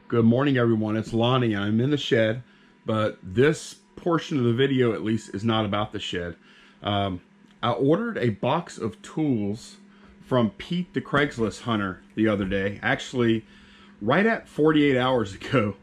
Good morning, everyone. It's Lonnie. I'm in the shed, but this portion of the video, at least, is not about the shed. I ordered a box of tools from Pete the Craigslist Hunter the other day, actually right at 48 hours ago,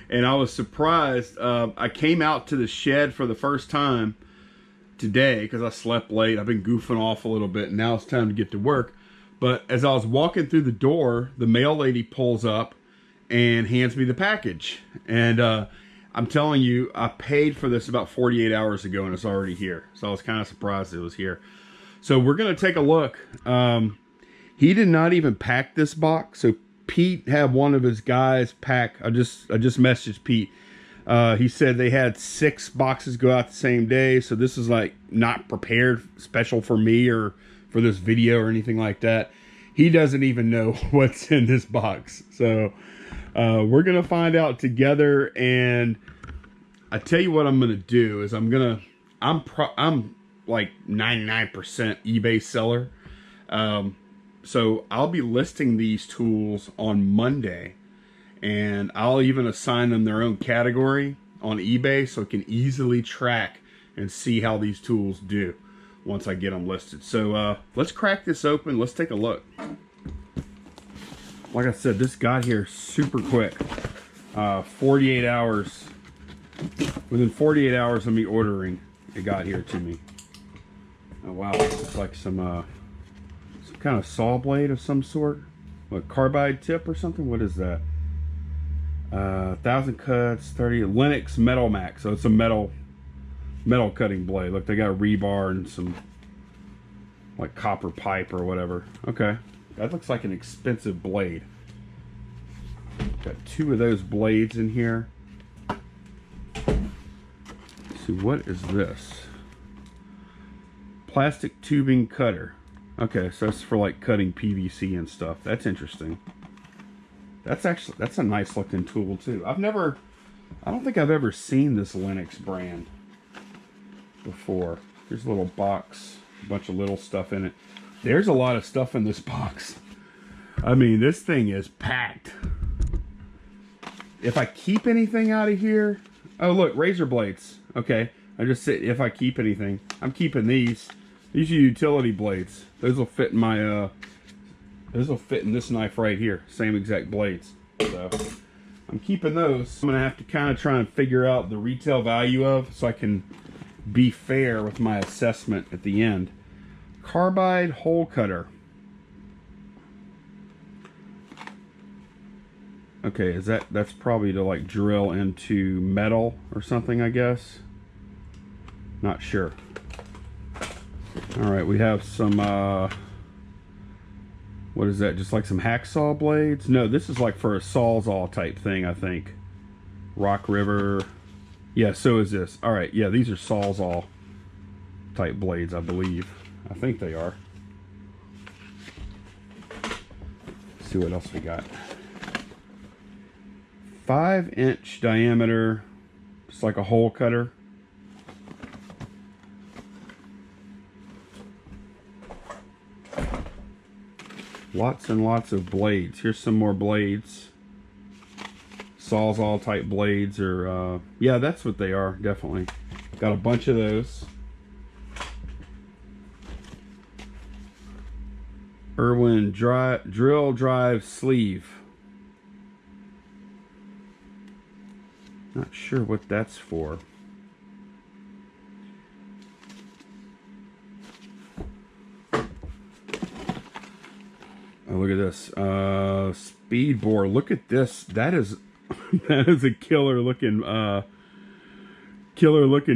and I was surprised. I came out to the shed for the first time today because I slept late. I've been goofing off a little bit, and now it's time to get to work. But as I was walking through the door, the mail lady pulls up and hands me the package. And I'm telling you, I paid for this about 48 hours ago and it's already here. So I was kind of surprised it was here. So we're going to take a look. He did not even pack this box. So Pete had one of his guys pack. I just messaged Pete. He said they had 6 boxes go out the same day. So this is like not prepared special for me or for this video or anything like that. He doesn't even know what's in this box. So we're gonna find out together, and I tell you what I'm gonna do is I'm like 99% eBay seller, so I'll be listing these tools on Monday, and I'll even assign them their own category on eBay so it can easily track and see how these tools do once I get them listed. So let's crack this open. Let's take a look. Like I said, this got here super quick. 48 hours. Within 48 hours of me ordering, it got here to me. Oh wow, it's like some kind of saw blade of some sort. What, carbide tip or something? What is that? 1,000 cuts, 30 Lennox Metal Max. So it's a metal cutting blade. Look, they got rebar and some like copper pipe or whatever. Okay. That looks like an expensive blade. Got 2 of those blades in here. Let's see, what is this? Plastic tubing cutter. Okay, so that's for like cutting PVC and stuff. That's interesting. That's a nice looking tool too. I don't think I've ever seen this Lennox brand before. Here's a little box, a bunch of little stuff in it. There's a lot of stuff in this box. I mean, this thing is packed. If I keep anything out of here... Oh, look, razor blades. Okay, I just said if I keep anything. I'm keeping these. These are utility blades. Those will fit in my... those will fit in this knife right here. Same exact blades. So, I'm keeping those. I'm going to have to kind of try and figure out the retail value of, so I can be fair with my assessment at the end. Carbide hole cutter. Okay, that's probably to like drill into metal or something, I guess. Not sure. All right, we have some what is that? Just like some hacksaw blades? No, this is like for a sawzall type thing, I think. Rock River. Yeah, so is this. All right, yeah, these are sawzall type blades, I believe. I think they are. Let's see what else we got. 5-inch diameter. It's like a hole cutter. Lots and lots of blades. Here's some more blades. Sawzall type blades, or yeah, that's what they are, definitely. Got a bunch of those. Irwin drill drive sleeve. Not sure what that's for. Oh, look at this. Speed bore. Look at this. That is that is a killer looking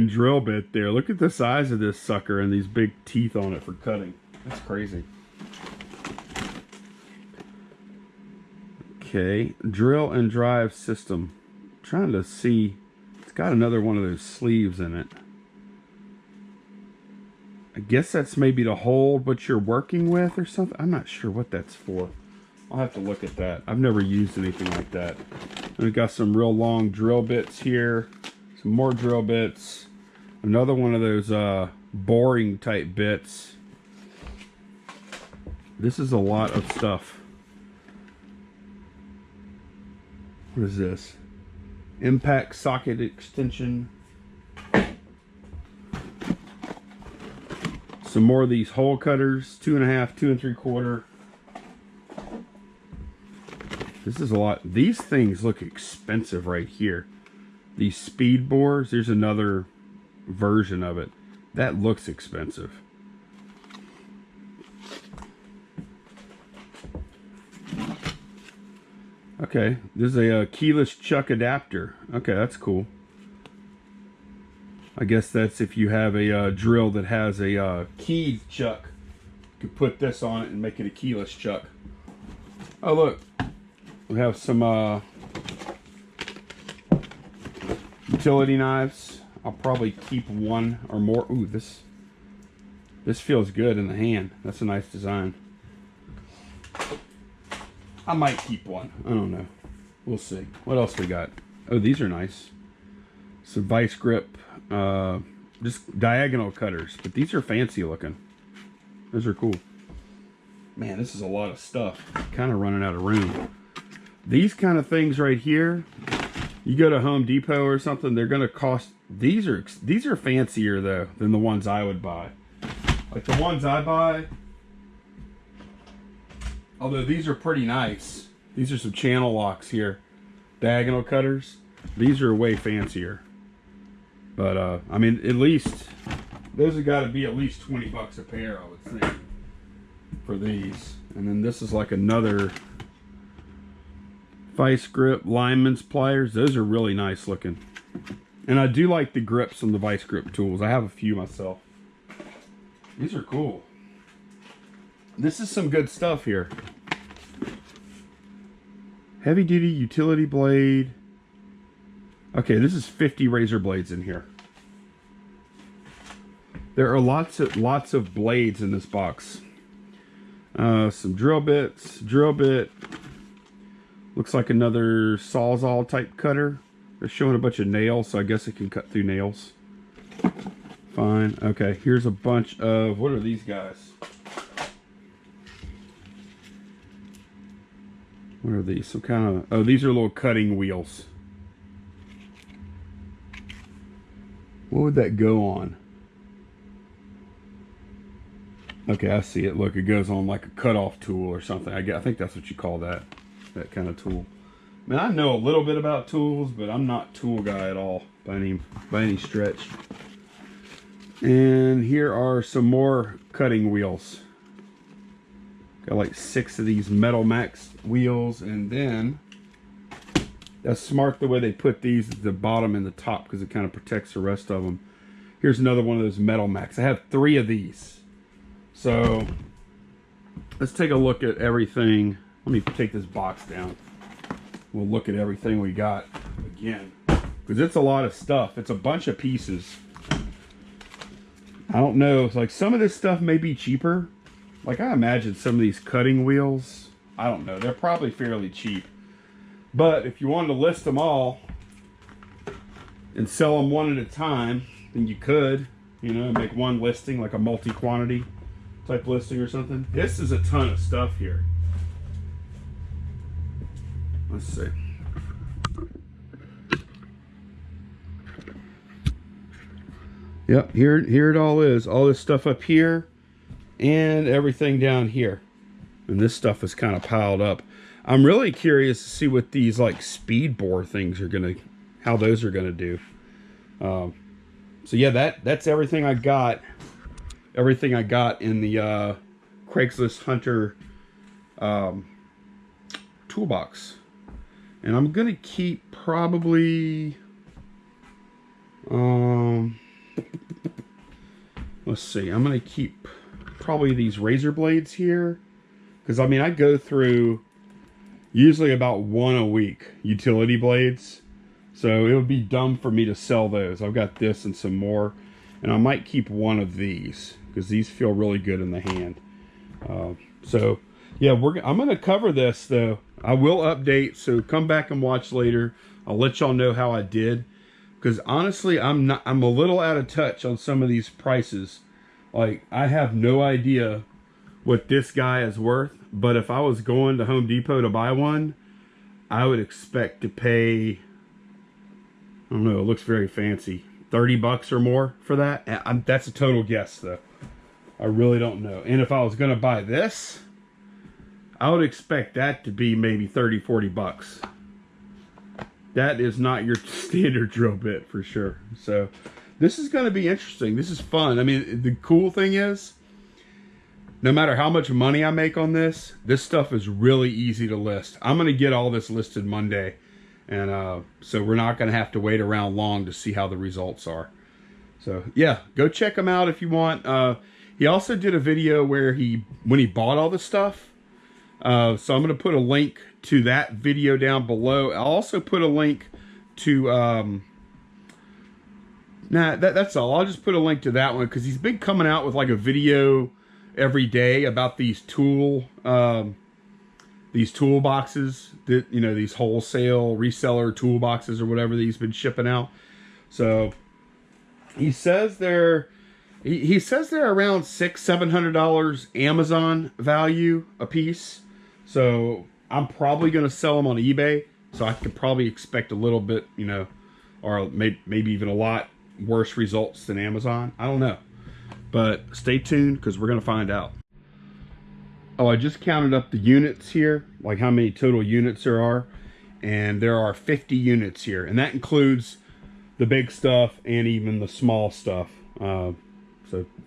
drill bit there. Look at the size of this sucker and these big teeth on it for cutting. That's crazy. Okay, drill and drive system. I'm trying to see, it's got another one of those sleeves in it. I guess that's maybe to hold what you're working with or something. I'm not sure what that's for. I'll have to look at that. I've never used anything like that. And we've got some real long drill bits here. Some more drill bits. Another one of those boring type bits. This is a lot of stuff. What is this? Impact socket extension. Some more of these hole cutters, 2.5, 2 3/4. This is a lot. These things look expensive right here. These speed bores, there's another version of it. That looks expensive. Okay, this is a keyless chuck adapter. Okay, that's cool. I guess that's if you have a drill that has a keyed chuck. You could put this on it and make it a keyless chuck. Oh look, we have some utility knives. I'll probably keep one or more. Ooh, this feels good in the hand. That's a nice design. I might keep one. I don't know. We'll see. What else we got? Oh, these are nice. Some vice grip, just diagonal cutters, but these are fancy looking. Those are cool. Man, this is a lot of stuff. Kind of running out of room. These kind of things right here, you go to Home Depot or something, they're gonna cost. These are fancier though than the ones I would buy. Like the ones I buy, although these are pretty nice. These are some channel locks here, diagonal cutters. These are way fancier. But I mean, at least those have got to be at least 20 bucks a pair, I would think, for these. And then this is like another vice grip lineman's pliers. Those are really nice looking. And I do like the grips on the vice grip tools. I have a few myself. These are cool. This is some good stuff here. Heavy duty utility blade. Okay, this is 50 razor blades in here. There are lots of blades in this box. Some drill bits, drill bit. Looks like another Sawzall type cutter. They're showing a bunch of nails, so I guess it can cut through nails. Fine. Okay, here's a bunch of, what are these guys? What are these? Some kind of, oh, these are little cutting wheels. What would that go on? Okay, I see it. Look, it goes on like a cutoff tool or something. I think that's what you call that kind of tool. I mean, I know a little bit about tools, but I'm not tool guy at all by any stretch. And here are some more cutting wheels. Got like 6 of these Metal Max wheels, and then that's smart the way they put these at the bottom and the top because it kind of protects the rest of them. Here's another one of those Metal Max. I have 3 of these. So let's take a look at everything. Let me take this box down. We'll look at everything we got again, because it's a lot of stuff. It's a bunch of pieces. I don't know. It's like some of this stuff may be cheaper. Like I imagine some of these cutting wheels, I don't know. They're probably fairly cheap. But if you wanted to list them all and sell them one at a time, then you could, you know, make one listing, like a multi-quantity type listing or something. This is a ton of stuff here. Let's see. Yep, here it all is. All this stuff up here and everything down here. And this stuff is kind of piled up. I'm really curious to see what these like speed bore things are gonna, how those are gonna do. So yeah, that's everything I got. Everything I got in the Craigslist Hunter toolbox. And I'm gonna keep probably let's see, I'm gonna keep probably these razor blades here, because I mean I go through usually about 1 a week utility blades, so it would be dumb for me to sell those. I've got this and some more, and I might keep 1 of these because these feel really good in the hand. So yeah, I'm gonna cover this though. I will update, so come back and watch later. I'll let y'all know how I did, because honestly I'm a little out of touch on some of these prices. Like I have no idea what this guy is worth, but if I was going to Home Depot to buy one, I would expect to pay, I don't know, it looks very fancy, 30 bucks or more for that. That's a total guess though. I really don't know. And if I was going to buy this, I would expect that to be maybe 30, 40 bucks. That is not your standard drill bit for sure. So this is going to be interesting. This is fun. I mean, the cool thing is, no matter how much money I make on this stuff is really easy to list. I'm going to get all this listed Monday. And so we're not going to have to wait around long to see how the results are. So yeah, go check him out if you want. He also did a video where when he bought all this stuff. So I'm going to put a link to that video down below. I'll also put a link to, that's all. I'll just put a link to that one because he's been coming out with like a video every day about these toolboxes that, you know, these wholesale reseller toolboxes or whatever that he's been shipping out. So he says they're around $600-700 Amazon value a piece. So I'm probably going to sell them on eBay. So I could probably expect a little bit, you know, or maybe even a lot worse results than Amazon. I don't know. But stay tuned because we're going to find out. Oh, I just counted up the units here, like how many total units there are. And there are 50 units here. And that includes the big stuff and even the small stuff. So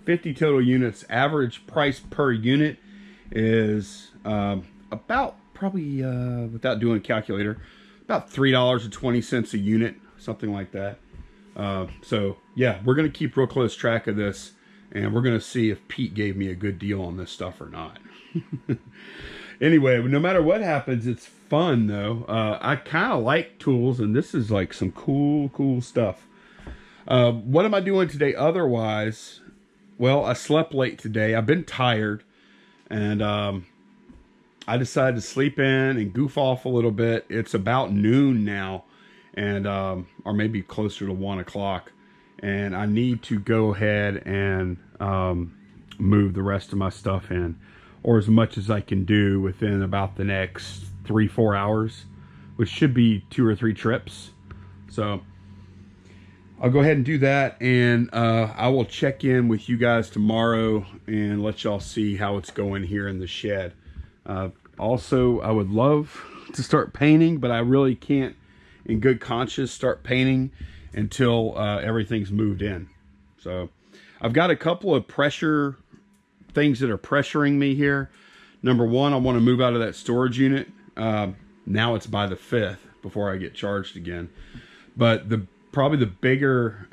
50 total units. Average price per unit is about, probably, without doing a calculator, about $3.20 a unit, something like that. So yeah, we're going to keep real close track of this. And we're going to see if Pete gave me a good deal on this stuff or not. Anyway, no matter what happens, it's fun though. I kind of like tools, and this is like some cool stuff. What am I doing today otherwise? Well, I slept late today. I've been tired, and I decided to sleep in and goof off a little bit. It's about noon now, and or maybe closer to 1 o'clock. And I need to go ahead and move the rest of my stuff in, or as much as I can do within about the next 3-4 hours, which should be 2 or 3 trips. So I'll go ahead and do that, and I will check in with you guys tomorrow and let y'all see how it's going here in the shed. Also, I would love to start painting, but I really can't in good conscience start painting until everything's moved in. So I've got a couple of pressure things that are pressuring me here. Number one, I want to move out of that storage unit. Now it's by the 5th before I get charged again. But probably the bigger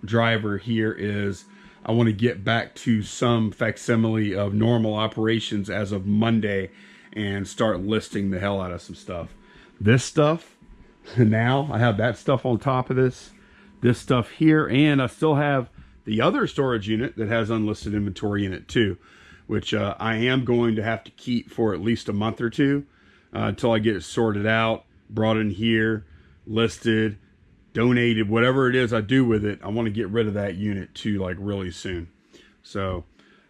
driver here is I want to get back to some facsimile of normal operations as of Monday and start listing the hell out of some stuff. This stuff, now I have that stuff on top of this stuff here, and I still have the other storage unit that has unlisted inventory in it too, which I am going to have to keep for at least a month or two until I get it sorted out, brought in here, listed, donated, whatever it is I do with it. I want to get rid of that unit too, like really soon. So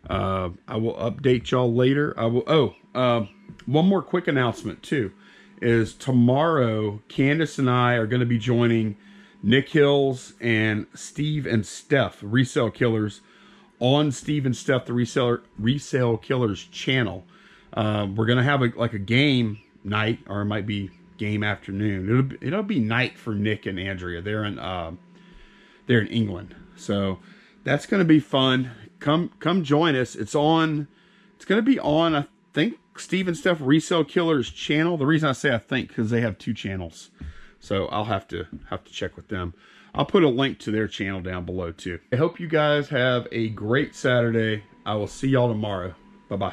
I will update y'all later. One more quick announcement too is tomorrow Candace and I are going to be joining Nick Hills and Steve and Steph, Resale Killers, on Steve and Steph, the Resale Killers channel. We're going to have like a game night, or it might be game afternoon. It'll be night for Nick and Andrea. They're in England. So that's going to be fun. Come join us. It's going to be on, I think, Steve and Steph Resale Killers channel. The reason I say I think, because they have 2 channels. So I'll have to check with them. I'll put a link to their channel down below too. I hope you guys have a great Saturday. I will see y'all tomorrow. Bye-bye.